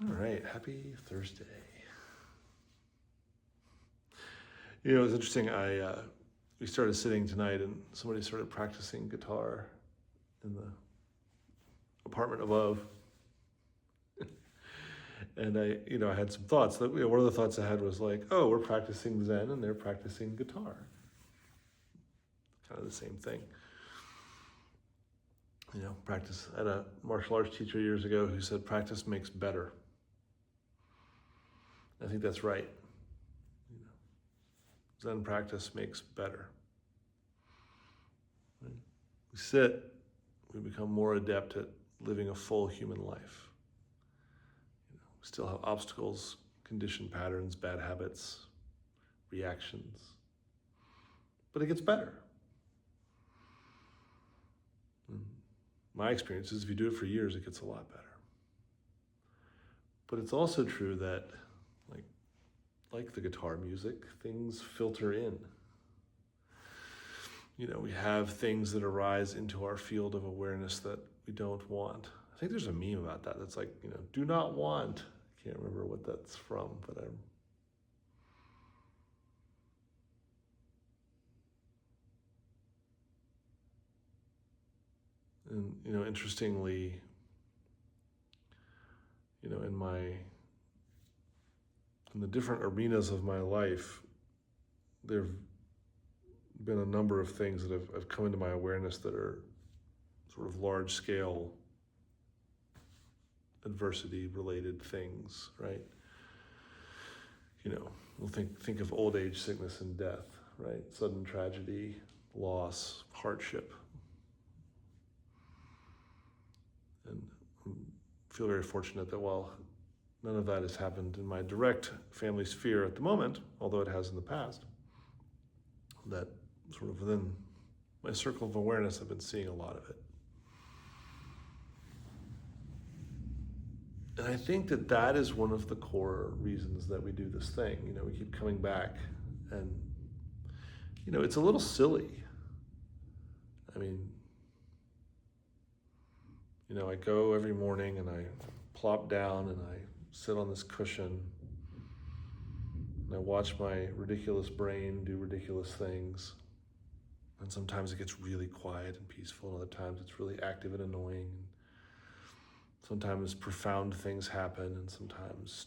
All right, happy Thursday. You know, it's interesting. We started sitting tonight, and somebody started practicing guitar in the apartment above, and I had some thoughts. That one of the thoughts I had was like, oh, we're practicing Zen, and they're practicing guitar. Kind of the same thing. You know, practice. I had a martial arts teacher years ago who said, "Practice makes better." I think that's right. You know, Zen practice makes better. Right? We sit, we become more adept at living a full human life. We still have obstacles, conditioned patterns, bad habits, reactions, but it gets better. My experience is if you do it for years, it gets a lot better. But it's also true that, like the guitar music, things filter in. You know, we have things that arise into our field of awareness that we don't want. I think there's a meme about that. That's like, do not want. I can't remember what that's from, but And interestingly, in the different arenas of my life, there've been a number of things that have come into my awareness that are sort of large scale adversity related things, right? We'll think of old age, sickness, and death, right? Sudden tragedy, loss, hardship. And I feel very fortunate that while none of that has happened in my direct family sphere at the moment, although it has in the past, that sort of within my circle of awareness, I've been seeing a lot of it. And I think that is one of the core reasons that we do this thing. We keep coming back, and it's a little silly. I mean, I go every morning and I plop down and I sit on this cushion and I watch my ridiculous brain do ridiculous things. And sometimes it gets really quiet and peaceful, and other times it's really active and annoying. Sometimes profound things happen, and sometimes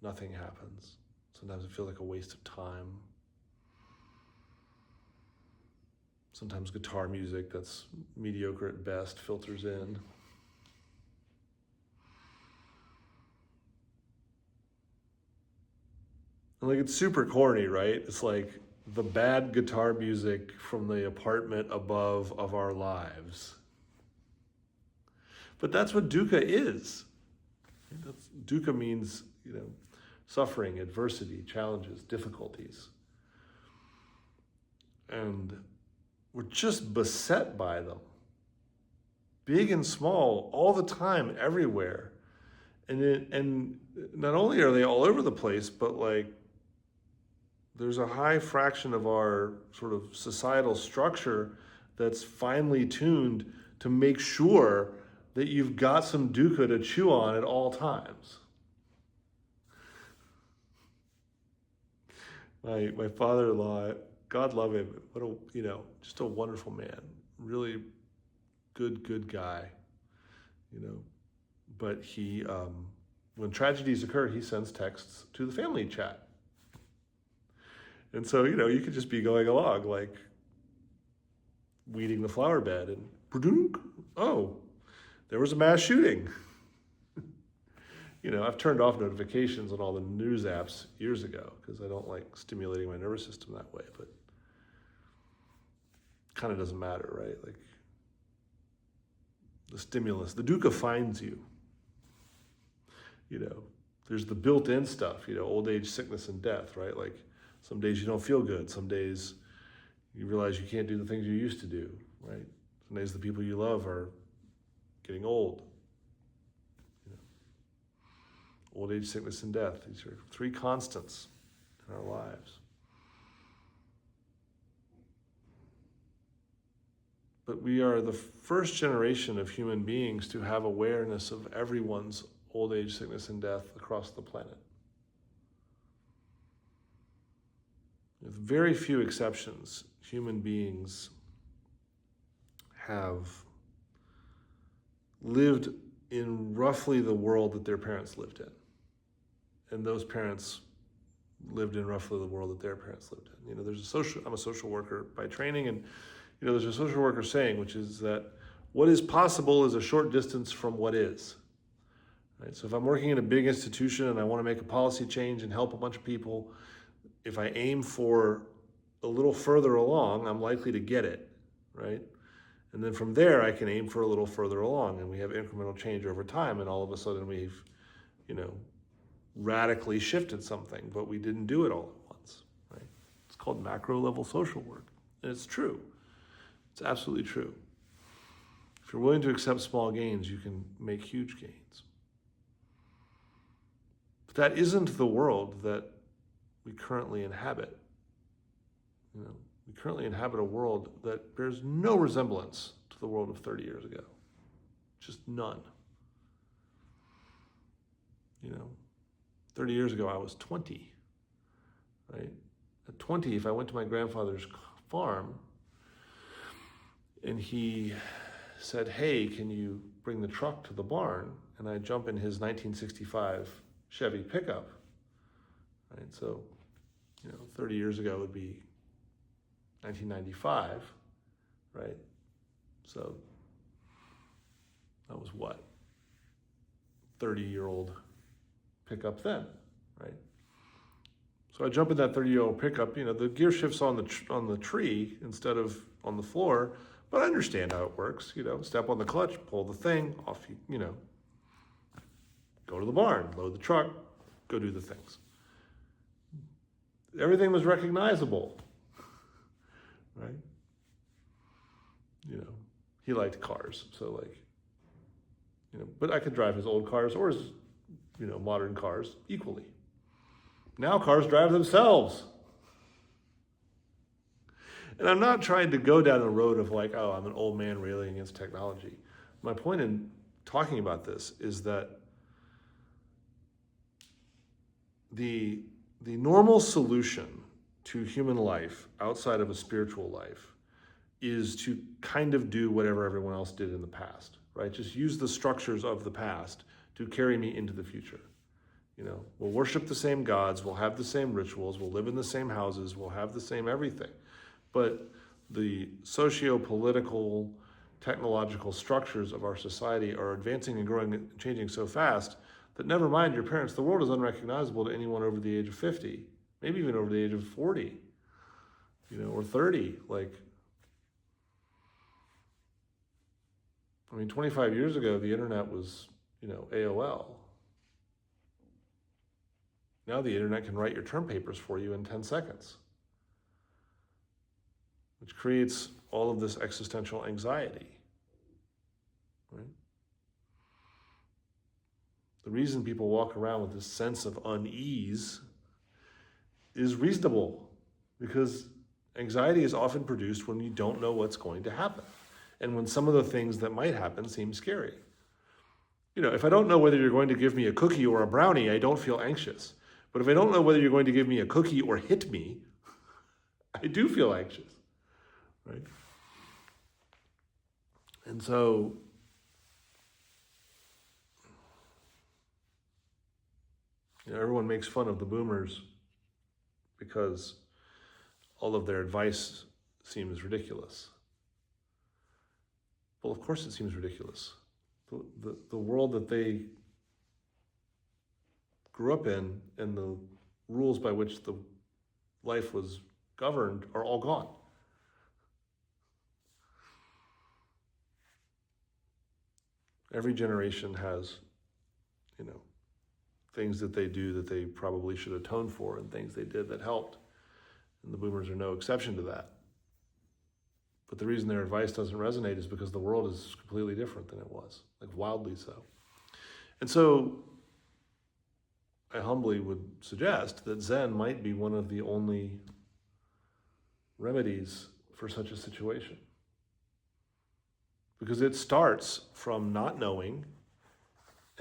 nothing happens. Sometimes it feels like a waste of time. Sometimes guitar music that's mediocre at best filters in. And it's super corny, right? It's like the bad guitar music from the apartment above of our lives. But that's what dukkha is. Dukkha means, suffering, adversity, challenges, difficulties. And we're just beset by them. Big and small, all the time, everywhere. And not only are they all over the place, but there's a high fraction of our sort of societal structure that's finely tuned to make sure that you've got some dukkha to chew on at all times. My father-in-law, God love him, just a wonderful man, really good guy, But he, when tragedies occur, he sends texts to the family chat. And so, you could just be going along, weeding the flower bed, and oh, there was a mass shooting. I've turned off notifications on all the news apps years ago because I don't like stimulating my nervous system that way, but kind of doesn't matter, right? The stimulus, the dukkha finds you. There's the built-in stuff, old age, sickness, and death, right? Some days you don't feel good. Some days you realize you can't do the things you used to do, right? Some days the people you love are getting old. Old age, sickness, and death. These are three constants in our lives. But we are the first generation of human beings to have awareness of everyone's old age, sickness, and death across the planet. With very few exceptions, human beings have lived in roughly the world that their parents lived in. And those parents lived in roughly the world that their parents lived in. You know, I'm a social worker by training, and you know, there's a social worker saying, which is that what is possible is a short distance from what is. Right? So if I'm working in a big institution and I want to make a policy change and help a bunch of people, if I aim for a little further along, I'm likely to get it, right? And then from there, I can aim for a little further along, and we have incremental change over time, and all of a sudden we've, you know, radically shifted something, but we didn't do it all at once, right? It's called macro level social work, and it's true. It's absolutely true. If you're willing to accept small gains, you can make huge gains. But that isn't the world that we currently inhabit. You know, we currently inhabit a world that bears no resemblance to the world of 30 years ago. Just none. You know, 30 years ago I was 20, right? At 20, if I went to my grandfather's farm and he said, hey, can you bring the truck to the barn? And I jump in his 1965 Chevy pickup, right? So, you know, 30 years ago would be 1995, right? So that was what? 30-year-old pickup then, right? So I jump in that 30-year-old pickup, you know, the gear shifts on the tree instead of on the floor, but I understand how it works, you know, step on the clutch, pull the thing, off you know, go to the barn, load the truck, go do the things. Everything was recognizable, right? You know, he liked cars, so like, you know, but I could drive his old cars or his, you know, modern cars equally. Now cars drive themselves. And I'm not trying to go down the road of like, oh, I'm an old man railing against technology. My point in talking about this is that the normal solution to human life outside of a spiritual life is to kind of do whatever everyone else did in the past, right? Just use the structures of the past to carry me into the future. You know, we'll worship the same gods, we'll have the same rituals, we'll live in the same houses, we'll have the same everything. But the socio-political, technological structures of our society are advancing and growing and changing so fast that never mind your parents, the world is unrecognizable to anyone over the age of 50, maybe even over the age of 40, you know, or 30. Like, I mean, 25 years ago, the internet was, you know, AOL. Now the internet can write your term papers for you in 10 seconds, which creates all of this existential anxiety, right? The reason people walk around with this sense of unease is reasonable, because anxiety is often produced when you don't know what's going to happen, and when some of the things that might happen seem scary. You know, if I don't know whether you're going to give me a cookie or a brownie, I don't feel anxious. But if I don't know whether you're going to give me a cookie or hit me, I do feel anxious, right? And so, you know, everyone makes fun of the boomers because all of their advice seems ridiculous. Well, of course it seems ridiculous. The world that they grew up in and the rules by which the life was governed are all gone. Every generation has, you know, things that they do that they probably should atone for, and things they did that helped. And the boomers are no exception to that. But the reason their advice doesn't resonate is because the world is completely different than it was, like wildly so. And so I humbly would suggest that Zen might be one of the only remedies for such a situation. Because it starts from not knowing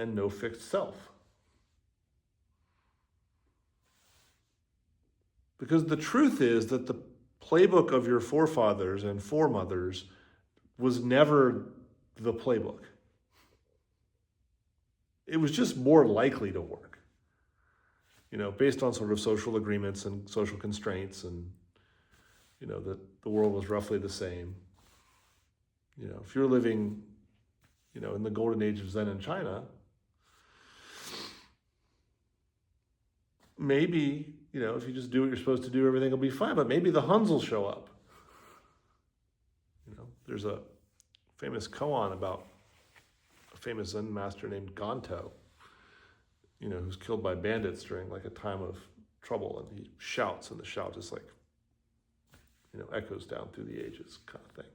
and no fixed self. Because the truth is that the playbook of your forefathers and foremothers was never the playbook. It was just more likely to work, based on sort of social agreements and social constraints, and, that the world was roughly the same. If you're living, in the golden age of Zen in China, maybe, if you just do what you're supposed to do, everything will be fine. But maybe the Huns will show up. There's a famous koan about a famous Zen master named Ganto, who's killed by bandits during like a time of trouble, and he shouts, and the shout just like, echoes down through the ages, kind of thing.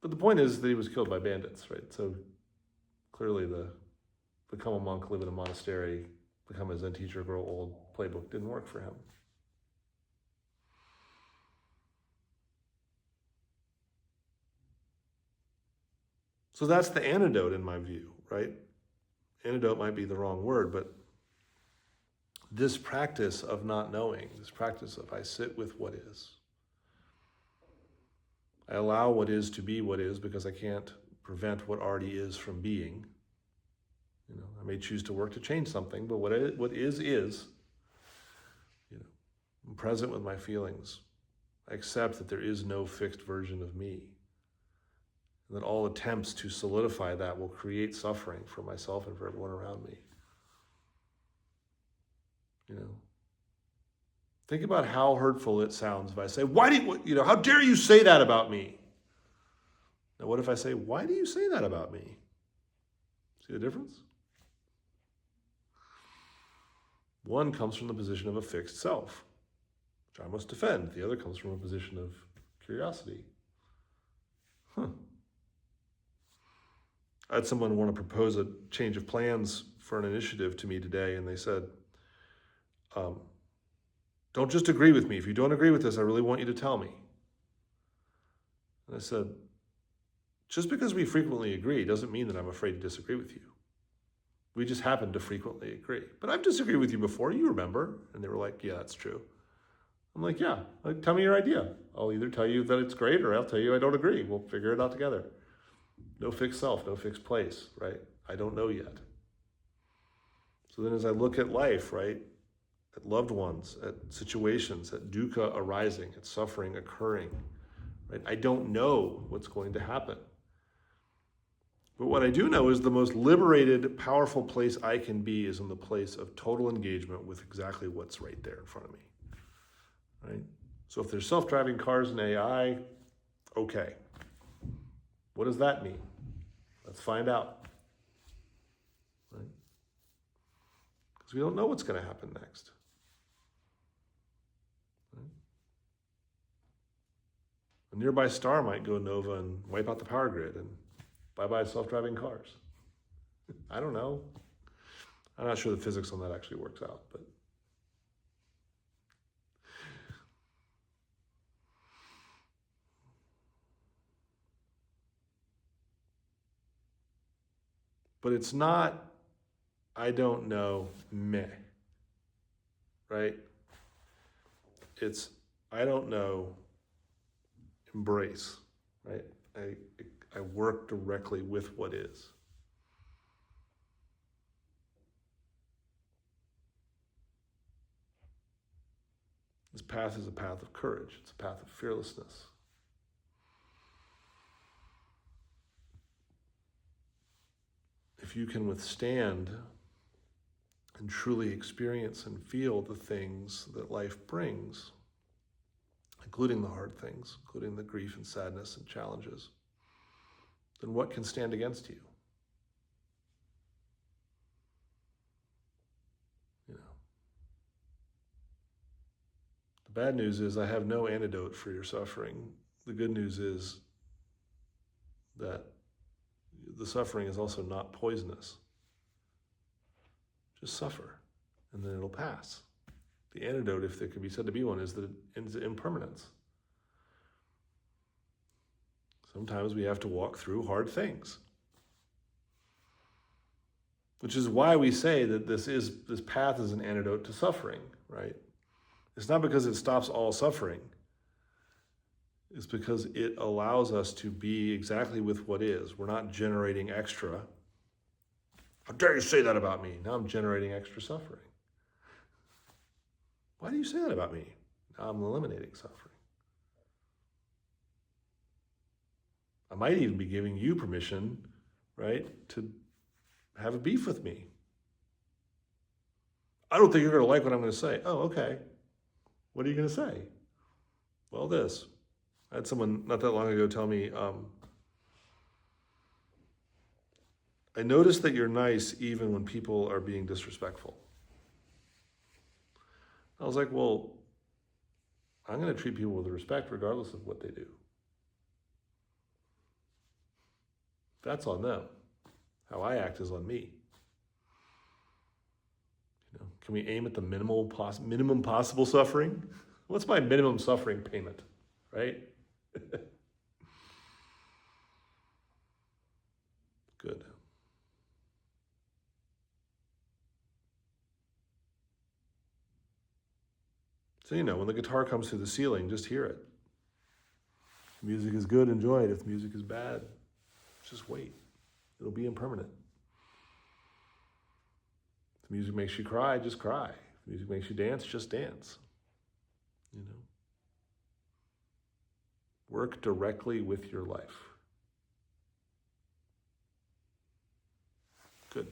But the point is that he was killed by bandits, right? So clearly the become a monk, live in a monastery, become a Zen teacher, grow old playbook didn't work for him. So that's the antidote in my view, right? Antidote might be the wrong word, but this practice of not knowing, this practice of I sit with what is. I allow what is to be what is because I can't prevent what already is from being. I may choose to work to change something, but what is. I'm present with my feelings. I accept that there is no fixed version of me, and that all attempts to solidify that will create suffering for myself and for everyone around me. Think about how hurtful it sounds if I say, how dare you say that about me? Now, what if I say, why do you say that about me? See the difference? One comes from the position of a fixed self, which I must defend. The other comes from a position of curiosity. I had someone want to propose a change of plans for an initiative to me today, and they said, don't just agree with me. If you don't agree with this, I really want you to tell me. And I said, just because we frequently agree doesn't mean that I'm afraid to disagree with you. We just happen to frequently agree. But I've disagreed with you before, you remember. And they were like, yeah, that's true. I'm like, yeah, tell me your idea. I'll either tell you that it's great or I'll tell you I don't agree. We'll figure it out together. No fixed self, no fixed place, right? I don't know yet. So then as I look at life, right, at loved ones, at situations, at dukkha arising, at suffering occurring, right? I don't know what's going to happen. But what I do know is the most liberated, powerful place I can be is in the place of total engagement with exactly what's right there in front of me, right? So if there's self-driving cars and AI, okay. What does that mean? Let's find out, right? Because we don't know what's going to happen next. A nearby star might go nova and wipe out the power grid, and bye-bye self-driving cars. I don't know. I'm not sure the physics on that actually works out, but it's not, I don't know, meh, right? It's, I don't know, embrace, right? I work directly with what is. This path is a path of courage. It's a path of fearlessness. If you can withstand and truly experience and feel the things that life brings, including the hard things, including the grief and sadness and challenges, then what can stand against you? The bad news is I have no antidote for your suffering. The good news is that the suffering is also not poisonous. Just suffer, and then it'll pass. The antidote, if there can be said to be one, is that it ends in impermanence. Sometimes we have to walk through hard things. Which is why we say that this path is an antidote to suffering, right? It's not because it stops all suffering. It's because it allows us to be exactly with what is. We're not generating extra. How dare you say that about me? Now I'm generating extra suffering. Why do you say that about me? Now I'm eliminating suffering. I might even be giving you permission, right, to have a beef with me. I don't think you're going to like what I'm going to say. Oh, okay. What are you going to say? Well, this. I had someone not that long ago tell me, I notice that you're nice even when people are being disrespectful. I was like, well, I'm going to treat people with respect regardless of what they do. That's on them. How I act is on me. You know, can we aim at the minimum possible suffering? What's my minimum suffering payment, right? Good. So, you know, when the guitar comes through the ceiling, just hear it. If the music is good, enjoy it. If the music is bad, just wait. It'll be impermanent. If the music makes you cry, just cry. If the music makes you dance, just dance. You know? Work directly with your life. Good.